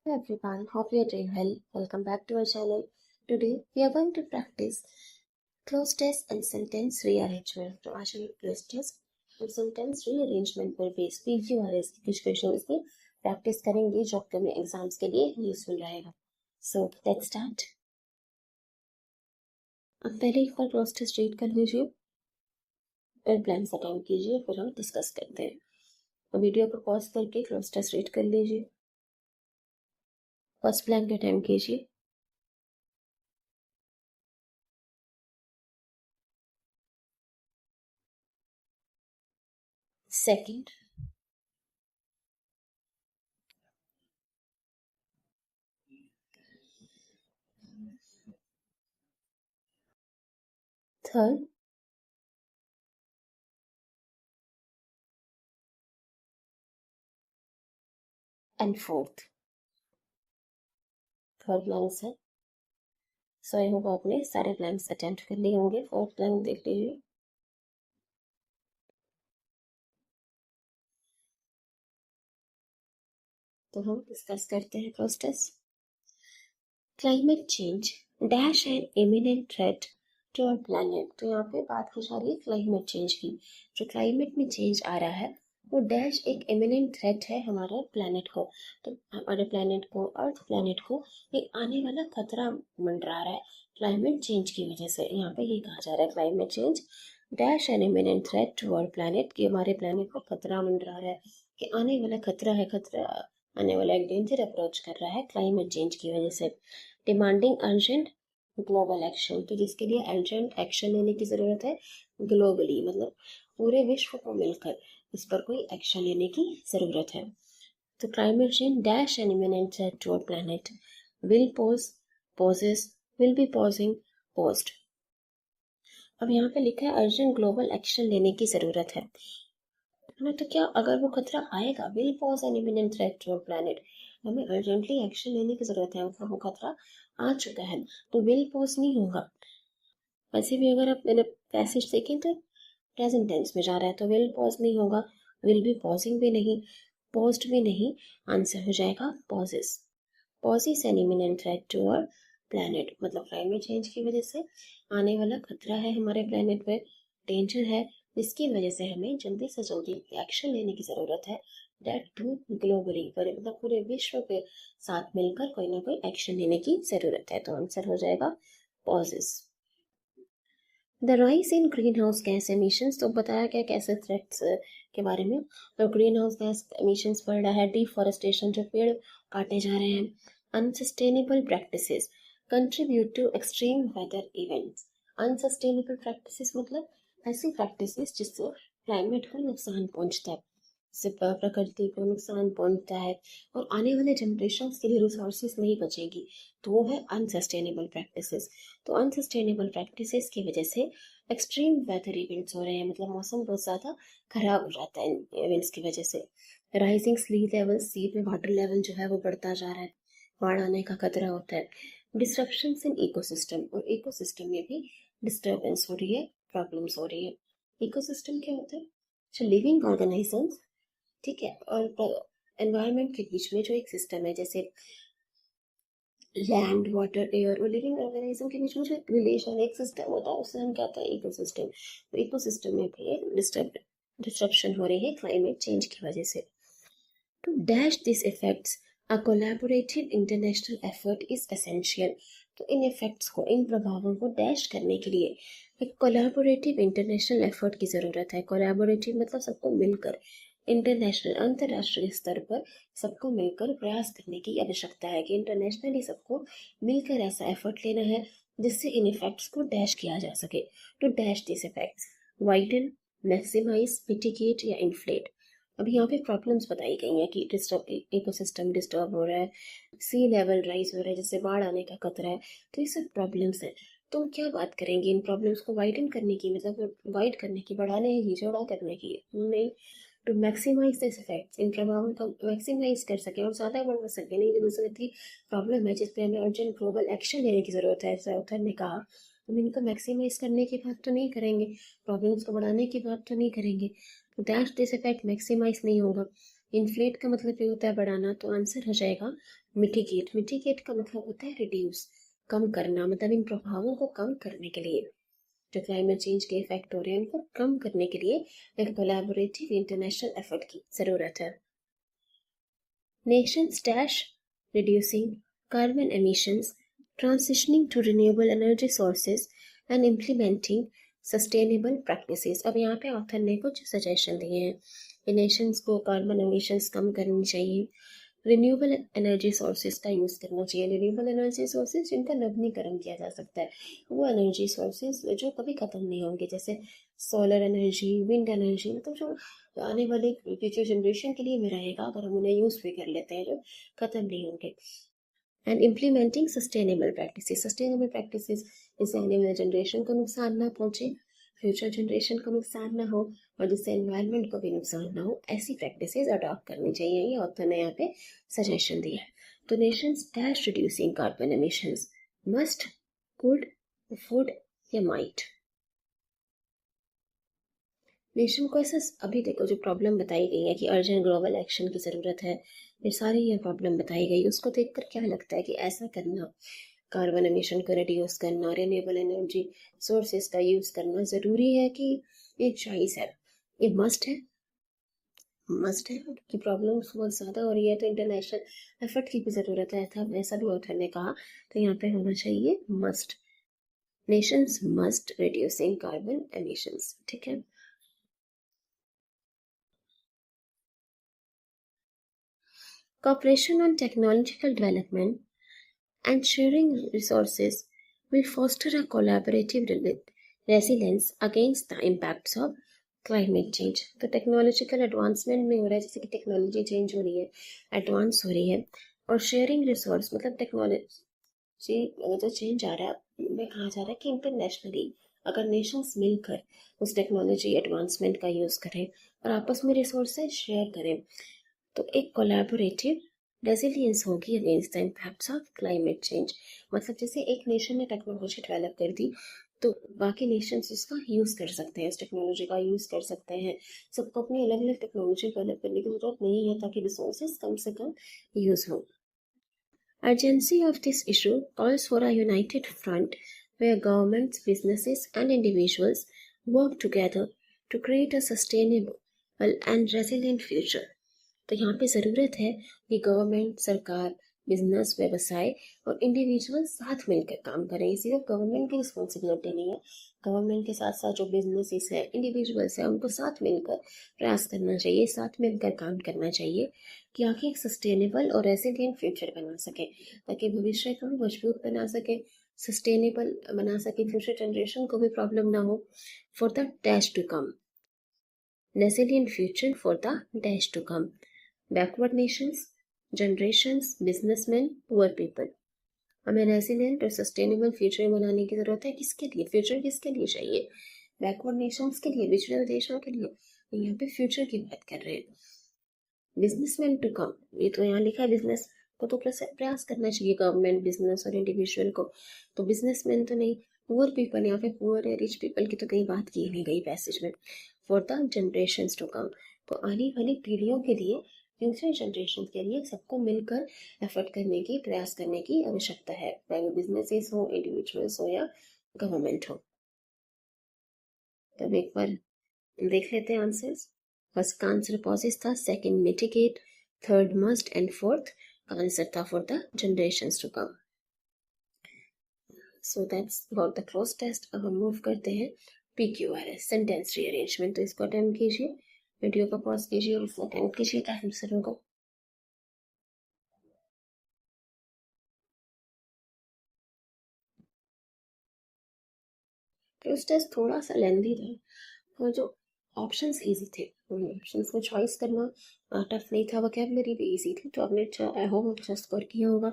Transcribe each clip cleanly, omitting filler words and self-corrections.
Hello everyone, hope you are doing well. Welcome back to our channel. Today we are going to practice close test and sentence rearrangement. तो आज हम close test और sentence rearrangement पर base PQRS की कुछ questions की practice करेंगे जो अपकमिंग एग्जाम्स के लिए यूजफुल रहेगा. So let's start. अब पहले एक बार क्लोज टेस्ट रीड कर लीजिए और ब्लैंक्स अटेम्प्ट कीजिए, फिर हम डिस्कस करते हैं. तो वीडियो को पॉज करके क्लोज टेस्ट रीड कर लीजिए. फर्स्ट ब्लैंक अटेम्प्ट कीजिए. Second, third and fourth. Third blanks है. सो आई होप आपने सारे ब्लैंक्स अटेम्प्ट कर लिए होंगे. फोर्थ ब्लैंक देख लीजिए. तो हम डिस्कस करते हैं first test. Climate change dash an imminent threat to our planet. तो यहाँ पे बात हो जा रही है क्लाइमेट चेंज की. जो क्लाइमेट में चेंज आ रहा है वो डैश एक इमिनेंट थ्रेट है हमारे प्लैनेट को. तो हमारे प्लैनेट को, अर्थ प्लैनेट को एक आने वाला खतरा मंडरा रहा है क्लाइमेट चेंज की वजह से. यहाँ पे ये कहा जा रहा है climate change dash an imminent threat to our planet, कि हमारे प्लैनेट को खतरा मंडरा रहा है, कि आने वाला खतरा है, खतरा आने वाला एक डेंजर अप्रोच कर रहा है क्लाइमेट चेंज की वजह से. डिमांडिंग अर्जेंट ग्लोबल एक्शन, तो जिसके लिए अर्जेंट एक्शन लेने की ज़रूरत है ग्लोबली, मतलब पूरे विश्व को मिलकर इस पर कोई एक्शन लेने की ज़रूरत है. तो climate change dash an imminent threat to our planet will poses will be posing post. अब यहाँ पे लिखा है अर्जेंट ग्लोबल एक्शन लेने की ज़रूरत है ना. तो क्या अगर वो खतरा आएगा, will pose an imminent threat to our planet, हमें अर्जेंटली एक्शन लेने की ज़रूरत है, मतलब वो खतरा आ चुका है, तो विल पॉज नहीं होगा. वैसे भी अगर आप मैंने पैसेज देखें तो प्रेजेंट टेंस में जा रहा है, तो विल पॉज नहीं होगा, विल बी पॉजिंग भी नहीं, पोस्ट भी नहीं. आंसर हो जाएगा poses. Poses an imminent threat to our planet, मतलब क्लाइमेट चेंज की वजह से आने वाला खतरा है हमारे प्लैनेट पे, डेंजर है, जिसकी वजह से हमें जल्दी से जल्दी एक्शन लेने की ज़रूरत है. डेट टू ग्लोबली, मतलब पूरे विश्व के साथ मिलकर कोई ना कोई एक्शन लेने की ज़रूरत है. तो आंसर हो जाएगा poses. The rise in green house gas emissions, तो बताया गया कैसे थ्रेट्स के बारे में. तो ग्रीन हाउस गैस एमिशंस बढ़ रहा है, डिफॉरेस्टेशन, जो पेड़ काटे जा रहे हैं, unsustainable practices contribute to extreme weather events. Unsustainable practices मतलब ऐसी प्रैक्टिसेस जिससे क्लाइमेट को नुकसान पहुंचता है, जिससे प्रकृति को नुकसान पहुंचता है और आने वाले जनरेशन्स के लिए रिसोर्सेज नहीं बचेगी, तो वो है अनसस्टेनेबल प्रैक्टिसेस. तो अनसस्टेनेबल प्रैक्टिसेस की वजह से एक्सट्रीम वेदर इवेंट्स हो रहे हैं, मतलब मौसम बहुत ज़्यादा खराब हो जाता है इन इवेंट्स की वजह से. राइजिंग सी लेवल, सी में वाटर लेवल जो है वो बढ़ता जा रहा है, बाढ़ आने का खतरा होता है. डिस्ट्रप्शंस इन इकोसिस्टम, और इकोसिस्टम में भी डिस्टर्बेंस हो रही है, प्रॉब्लम्स हो रही है. इकोसिस्टम क्या होता है? अच्छा, लिविंग ऑर्गेनाइजम्स, ठीक है, और एनवायरनमेंट के बीच में जो एक सिस्टम है, जैसे लैंड, वाटर, एयर और लिविंग ऑर्गेनिज्म के बीच में जो रिलेशन, एक सिस्टम होता है, उससे हम कहते हैं इकोसिस्टम. तो इकोसिस्टम में भी डिस्ट्रप्शन हो रही है क्लाइमेट चेंज की वजह से. To dash this effects a collaborative international effort is essential. तो इन इफेक्ट्स को, इन प्रभावों को डैश करने के लिए एक कोलैबोरेटिव इंटरनेशनल एफर्ट की ज़रूरत है. कोलैबोरेटिव मतलब सबको मिलकर, इंटरनेशनल अंतर्राष्ट्रीय स्तर पर सबको मिलकर प्रयास करने की आवश्यकता है, कि इंटरनेशनली सबको मिलकर ऐसा एफर्ट लेना है जिससे इन इफेक्ट्स को डैश किया जा सके. To dash this effects, widen, maximize, mitigate या इन्फ्लेट. अभी यहाँ पे प्रॉब्लम्स बताई गई हैं कि डिस्टर्ब, इकोसिस्टम डिस्टर्ब हो रहा है, सी लेवल राइज हो रहा है, जिससे बाढ़ आने का खतरा है. तो ये सब प्रॉब्लम्स हैं. तो हम क्या बात करेंगे इन प्रॉब्लम्स को वाइडन करने की, मतलब वाइड करने की, बढ़ाने की, चौड़ा करने की नहीं. टू मैक्सिमाइज दिस इफेक्ट्स, इन प्रभावों को मैक्सिमाइज कर सके और ज़्यादा बढ़ा सके. नहीं, जो दूसरी थी प्रॉब्लम है जिस पे हमें अर्जेंट ग्लोबल एक्शन लेने की ज़रूरत है, ऐसा ऑथर ने कहा, तो हम इनको मैक्सिमाइज करने की बात तो नहीं करेंगे, प्रॉब्लम्स को बढ़ाने की बात तो नहीं करेंगे. तो डैश दिस इफेक्ट मैक्सिमाइज नहीं होगा. इन्फ्लेट का मतलब ये होता है बढ़ाना, तो आंसर हो जाएगा मिटिगेट। मिटिगेट का मतलब होता है रिड्यूस, कम करना, मतलब इन प्रभावों को कम करने के लिए, जो क्लाइमेट चेंज के इफेक्ट हो रहे हैं उनको कम करने के लिए एक कोलैबोरेटिव इंटरनेशनल एफर्ट की जरूरत है। Nations dash reducing carbon emissions, transitioning to renewable energy sources and implementing sustainable practices। अब यहाँ पे ऑथर ने कुछ सजेशन दिए हैं कि नेशंस को कार्बन एमिशंस कम करनी चाहिए, रिन्यूएबल एनर्जी सोर्सेज का यूज़ करना चाहिए। रिन्यूएबल एनर्जी सोर्सेज जिनका नवीनीकरण किया जा सकता है, वो एनर्जी सोर्सेज जो कभी ख़त्म नहीं होंगे, जैसे सोलर एनर्जी, विंड एनर्जी, मतलब जो आने वाले फ्यूचर जनरेशन के लिए भी रहेगा अगर हम उन्हें यूज़ भी कर लेते हैं, जो ख़त्म नहीं होंगे। And implementing sustainable practices. Sustainable practices जिससे आने वाले जनरेशन को नुकसान ना पहुँचे, फ्यूचर जनरेशन को नुकसान ना हो और जिससे एनवायरनमेंट को भी नुकसान ना हो, ऐसी प्रैक्टिसेस अडॉप्ट करनी चाहिए। ये ऑथर ने यहाँ पे सजेशन दिया है। तो Nations dash reducing carbon emissions, must, could, would या माइट। नेशन को ऐसा, अभी देखो जो प्रॉब्लम बताई गई है कि अर्जेंट ग्लोबल एक्शन की ज़रूरत है, ये सारी ये प्रॉब्लम बताई गई, उसको देखकर क्या लगता है कि ऐसा करना, कार्बन एमिशन को रिड्यूस करना, रिन्यूएबल एनर्जी सोर्सेज का यूज़ करना ज़रूरी है कि ये चॉइस है, ये मस्ट है? मस्ट है कि प्रॉब्लम्स बहुत ज़्यादा हो रही है तो इंटरनेशनल एफर्ट की भी ज़रूरत है, था ऐसा भी ऑथर ने कहा, तो यहाँ पे होना चाहिए must. Nations must reducing carbon emissions, ठीक है। Cooperation on technological development and sharing resources will foster a collaborative resilience against the impacts of climate change। तो टेक्नोलॉजिकल एडवांसमेंट में हो रहा है, जैसे कि टेक्नोलॉजी चेंज हो रही है, एडवांस हो रही है, और शेयरिंग रिसोर्स मतलब टेक्नोलॉजी जो चेंज आ रहा है में कहा जा रहा है कि इंटरनेशनली अगर नेशंस मिलकर उस टेक्नोलॉजी एडवांसमेंट का यूज़ करें और आपस में रिसोर्सेज शेयर करें, तो एक कोलैबोरेटिव रेजिलियंस होगी against the impacts of climate change. मतलब जैसे एक नेशन ने टेक्नोलॉजी डेवलप कर दी तो बाकी नेशंस इसका यूज़ कर सकते हैं, इस टेक्नोलॉजी का यूज़ कर सकते हैं। सबको अपनी अलग अलग टेक्नोलॉजी डेवलप करने की जरूरत नहीं है ताकि रिसोर्सेज कम से कम यूज़ हो। Urgency of this issue calls for a united front where governments, businesses, and individuals work together to create a sustainable and resilient future। तो यहाँ पे ज़रूरत है कि गवर्नमेंट, सरकार, बिजनेस, व्यवसाय और इंडिविजुअल साथ मिलकर काम करें। ये सिर्फ गवर्नमेंट की रिस्पॉन्सिबिलिटी नहीं है, गवर्नमेंट के साथ साथ जो बिजनेसेस है, इंडिविजुअल्स है, उनको साथ मिलकर प्रयास करना चाहिए, साथ मिलकर काम करना चाहिए कि आखिर एक सस्टेनेबल और रेसिलिएंट फ्यूचर बना सके, ताकि भविष्य को मजबूत बना सके, सस्टेनेबल बना सके, फ्यूचर जनरेशन को भी प्रॉब्लम ना हो, for the dash to come, resilient future for the dash to come, backward nations, generations, businessman, poor people. हमें रेसिलिएंट और सस्टेनेबल फ्यूचर बनाने की जरूरत है। किसके लिए? फ्यूचर किसके लिए चाहिए? बैकवर्ड नेशंस के लिए, पिछड़े हुए देशों के लिए। यहाँ पे फ्यूचर की बात कर रहे हैं। बिजनेसमैन टू कम, ये तो यहाँ लिखा है, बिजनेस को तो प्रयास करना चाहिए गवर्नमेंट, बिजनेस और इंडिविजुअल को, तो बिजनेसमैन तो नहीं, पुअर पीपल, यहाँ पे पुअर या रिच पीपल की तो कहीं बात की नहीं गई पैसेज में। For the generation to come, तो आने वाली पीढ़ियों के लिए, फ्यूचर जनरेशन के लिए सबको मिलकर एफर्ट करने की, प्रयास करने की आवश्यकता है, चाहे वो बिजनेसेस हो, इंडिविजुअल्स हो या गवर्नमेंट हो। तब एक बार देख लेते हैं आंसर्स। फर्स्ट का आंसर पॉजिस था, second mitigate, third must and fourth का आंसर था for the generations to come. So that's about the close test. अब हम मूव करते हैं PQRS, सेंटेंस रीअरेंजमेंट। तो इसको अटेम्प्ट कीजिए, वीडियो को पॉज कीजिए और इसको अटेम्प्ट कीजिए ताकि आंसर होगा। क्लोज टेस्ट थोड़ा सा लेंदी था और जो ऑप्शंस इजी थे, उन ऑप्शंस को चॉइस करना टफ नहीं था, वोकैबुलरी भी इजी थी, तो आपने आई होप अच्छा स्कोर किया होगा,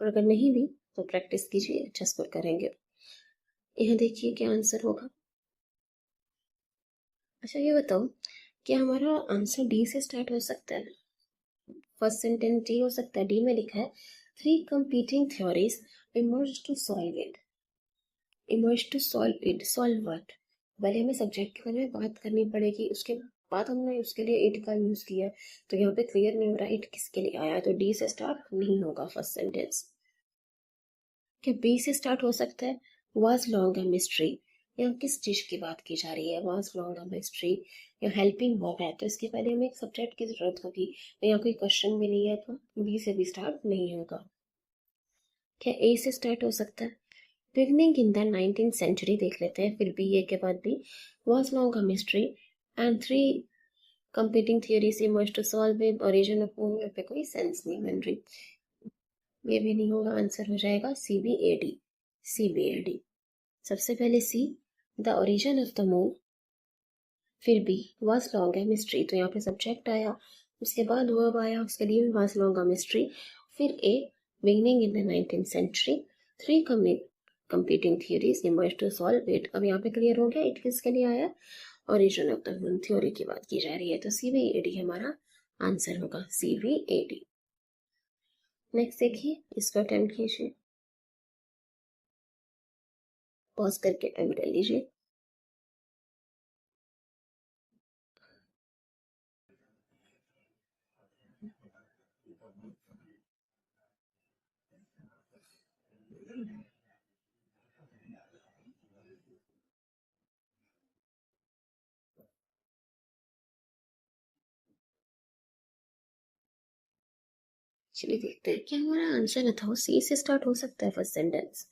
और अगर नहीं भी तो प्रैक्टिस कीजिए, अच्छा स्कोर करेंगे। यहाँ देखिए क्या आंसर होगा। अच्छा ये बताओ, क्या हमारा आंसर डी से स्टार्ट हो सकता है? फर्स्ट सेंटेंस डी हो सकता है। डी में लिखा है, 3 competing theories emerged to solve it। emerged to solve it, solve what? पहले हमें सब्जेक्ट के बारे में बात करनी पड़ेगी, उसके बात हमने उसके लिए इट का यूज किया है, तो यहाँ पे क्लियर नहीं हो रहा इट किसके लिए आया है, तो डी से स्टार्ट नहीं होगा फर्स्ट सेंटेंस। क्या बी से स्टार्ट हो सकता है, वाज लॉन्ग अ मिस्ट्री, यहाँ किस चीज की बात की जा रही है, वाज लॉन्ग अ मिस्ट्री या हेल्पिंग वर्ब है, तो इसके पहले हमें एक सब्जेक्ट की जरूरत होगी, तो यहाँ कोई क्वेश्चन भी नहीं है तो बी से भी स्टार्ट नहीं होगा। क्या ए से स्टार्ट हो सकता है, beginning in the 19th century देख लेते हैं, फिर बी ए के बाद भी was long a mystery and three competing theories emerge to solve it, origin of movie पे कोई सेंस नहीं बन रही, ये भी नहीं होगा, आंसर हो जाएगा C B A D. C B A D, सबसे पहले C the origin of the move, फिर बी वाज लॉन्ग है मिस्ट्री, तो यहाँ पे सब्जेक्ट आया, उसके बाद वर्ब आया, उसके लिए भी वाज लॉन्ग है मिस्ट्री, फिर a beginning in the 19th century, three competing theories emerge to solve it, अब यहाँ पे क्लियर हो गया इट किसके लिए आया, origin of the move theory की बात की जा रही है, तो सी बी ए डी हमारा आंसर होगा, C B A D. Next देखिए, इसको अटेम्प्ट कीजिए, पॉज करके अटेम्प्ट कर लीजिए। चलिए देखते हैं क्या हमारा आंसर बताओ, सी से स्टार्ट हो सकता है फर्स्ट सेंटेंस।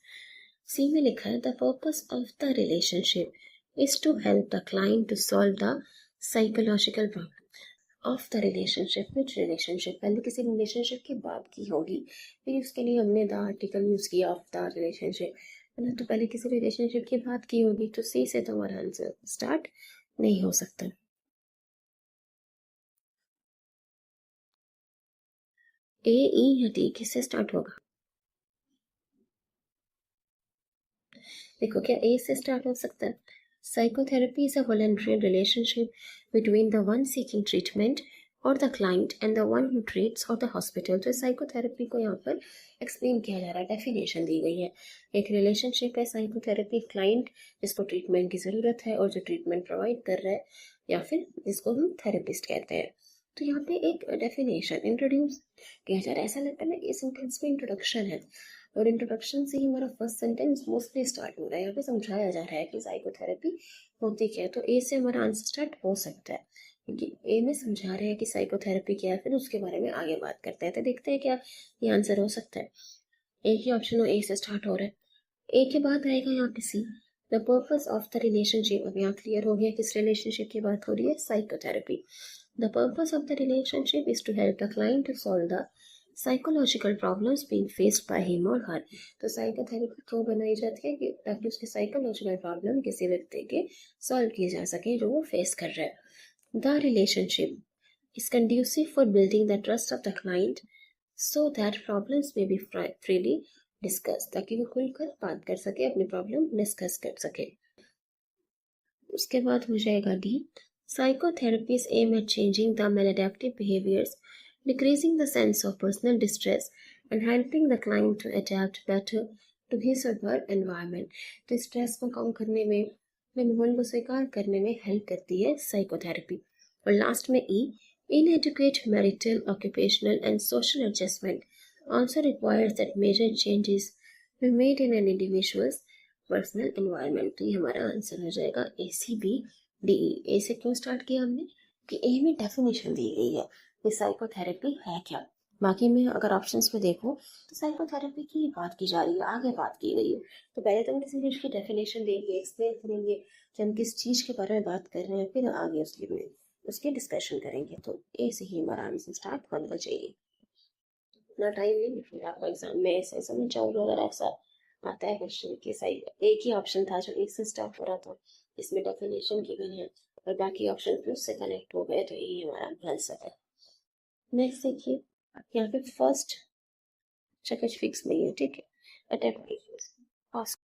सी में लिखा है the purpose of the relationship is to help the client to solve the psychological problem of the relationship, which relationship, पहले किसी रिलेशनशिप की बात की होगी, फिर उसके लिए हमने द आर्टिकल यूज किया ऑफ द रिलेशनशिप, मतलब तो पहले किसी रिलेशनशिप की बात की होगी, तो सी से तो हमारा आंसर स्टार्ट नहीं हो सकता। ए ई या डी किससे स्टार्ट होगा, देखो क्या ए से स्टार्ट हो सकता है, psychotherapy is a voluntary relationship between the one seeking treatment और the client and the one who treats और द हॉस्पिटल, तो साइकोथेरेपी को यहाँ पर एक्सप्लेन किया जा रहा है, डेफिनेशन दी गई है, एक रिलेशनशिप है साइकोथेरेपी, क्लाइंट जिसको ट्रीटमेंट की ज़रूरत है और जो ट्रीटमेंट प्रोवाइड कर रहा है, या फिर जिसको हम थेरेपिस्ट कहते हैं, तो यहाँ पे एक डेफिनेशन इंट्रोड्यूस किया जा रहा है, ऐसा लगता है ना कि सेंटेंस में इंट्रोडक्शन है, और इंट्रोडक्शन से ही हमारा फर्स्ट सेंटेंस मोस्टली स्टार्ट हो रहा है, यहाँ पे समझाया जा रहा है कि साइकोथेरेपी होती क्या है, तो ए से हमारा आंसर स्टार्ट हो सकता है, क्योंकि ए में समझा रहे हैं कि साइकोथेरेपी क्या है, फिर उसके बारे में आगे बात करते हैं, तो देखते हैं क्या ये आंसर हो सकता है। एक ही ऑप्शन हो, ए से स्टार्ट हो रहा है, ए के बाद आएगा यहाँ पे see the purpose of the relationship, अब यहाँ क्लियर हो गया किस रिलेशनशिप की बात हो रही है, psychotherapy, the purpose of the relationship is to help the client to solve the psychological problems being faced by him और हर, तो साइकोथेरेपी क्यों बनाई जाती है कि ताकि उसके साइकोलॉजिकल प्रॉब्लम किसी व्यक्ति के सॉल्व किए जा सके जो वो फेस कर रहा है। The relationship is conducive for building the trust of the client so that problems में बी फ्रीली डिस्कस, ताकि वो खुलकर बात कर सके, अपनी प्रॉब्लम डिस्कस कर सके। उसके बाद हो जाएगा D psychotherapies aim at changing the maladaptive behaviors, decreasing the sense of personal distress and helping the client to adapt better to his or her environment, तो स्ट्रेस को कम करने में, अपने माहौल को स्वीकार करने में हेल्प करती है साइकोथेरेपी। और लास्ट में ई inadequate marital, occupational and social adjustment also requires that major changes be made in an individual's personal environment, तो ये हमारा आंसर हो जाएगा ए सी बी डी ई। ए से क्यों स्टार्ट किया हमने कि ए में डेफिनेशन दी गई है कि साइकोथेरेपी है क्या, बाकी में अगर ऑप्शंस में देखो तो साइकोथेरेपी की बात की जा रही है, आगे बात की गई है, तो पहले तो हम किसी चीज़ की डेफिनेशन देंगे, एक्सप्लेन करेंगे कि हम किस चीज़ के बारे में बात कर रहे हैं, फिर आगे उसकी डिस्कशन करेंगे, तो ए से ही हमारा आंसर स्टार्ट होना चाहिए। इतना टाइम नहीं फिर आपको एग्जाम में ऐसे समझ जाओगे, अगर ऐसा आता है क्वेश्चन कि सही एक ही ऑप्शन था जो एक से स्टार्ट हो रहा था, इसमें डेफिनेशन गिवन है और बाकी ऑप्शन फिर उससे कनेक्ट हो गए, तो यही हमारा आंसर है। नेक्स्ट देखिए, यहाँ पे फर्स्ट जगह फिक्स नहीं है, ठीक है, अटेम्प्ट कीजिए।